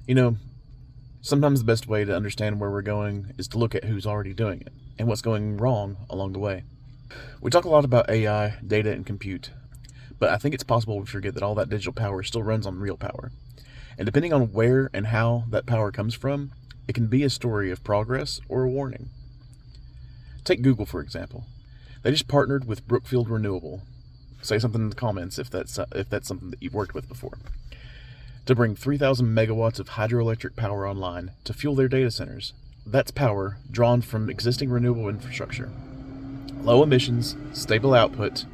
You know, sometimes the best way to understand where we're going is to look at who's already doing it and what's going wrong along the way. We talk a lot about AI, data, and compute, but I think it's possible we forget that all that digital power still runs on real power. And depending on where and how that power comes from, it can be a story of progress or a warning. Take Google, for example. They just partnered with Brookfield Renewable. Say something in the comments if that's something that you've worked with before. To bring 3,000 megawatts of hydroelectric power online to fuel their data centers. That's power drawn from existing renewable infrastructure. Low emissions, stable output,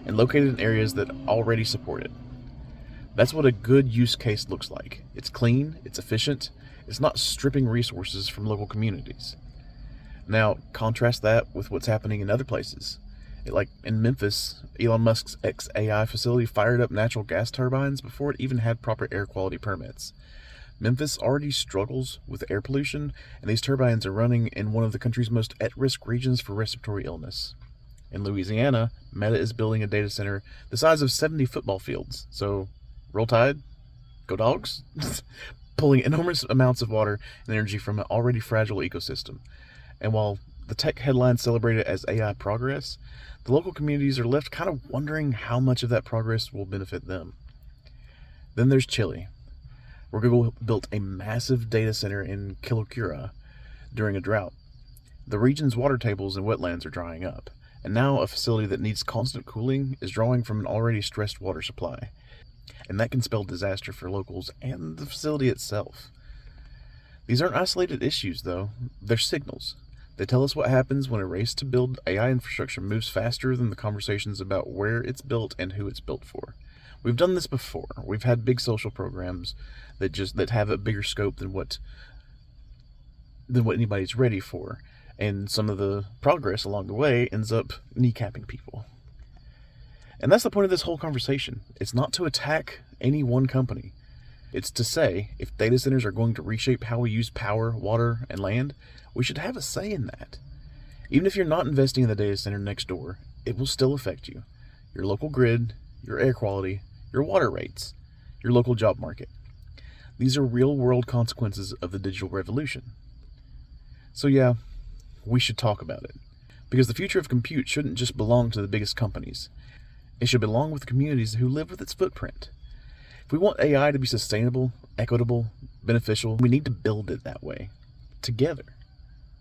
and located in areas that already support it. That's what a good use case looks like. It's clean, it's efficient, it's not stripping resources from local communities. Now, contrast that with what's happening in other places. Like in Memphis, Elon Musk's xAI facility fired up natural gas turbines before it even had proper air quality permits. Memphis already struggles with air pollution, and these turbines are running in one of the country's most at-risk regions for respiratory illness. In Louisiana, Meta is building a data center the size of 70 football fields, so roll tide, go dogs, pulling enormous amounts of water and energy from an already fragile ecosystem. And while the tech headlines celebrate it as AI progress, the local communities are left kind of wondering how much of that progress will benefit them. Then there's Chile, where Google built a massive data center in Quilicura during a drought. The region's water tables and wetlands are drying up, and now a facility that needs constant cooling is drawing from an already stressed water supply. And that can spell disaster for locals and the facility itself. These aren't isolated issues, though. They're signals. They tell us what happens when a race to build AI infrastructure moves faster than the conversations about where it's built and who it's built for. We've done this before. We've had big social programs that have a bigger scope than what anybody's ready for, and some of the progress along the way ends up kneecapping people. And that's the point of this whole conversation. It's not to attack any one company. It's to say, if data centers are going to reshape how we use power, water, and land, we should have a say in that. Even if you're not investing in the data center next door, it will still affect you. Your local grid, your air quality, your water rates, your local job market. These are real-world consequences of the digital revolution. So yeah, we should talk about it. Because the future of compute shouldn't just belong to the biggest companies. It should belong with the communities who live with its footprint. If we want AI to be sustainable, equitable, beneficial, we need to build it that way, together.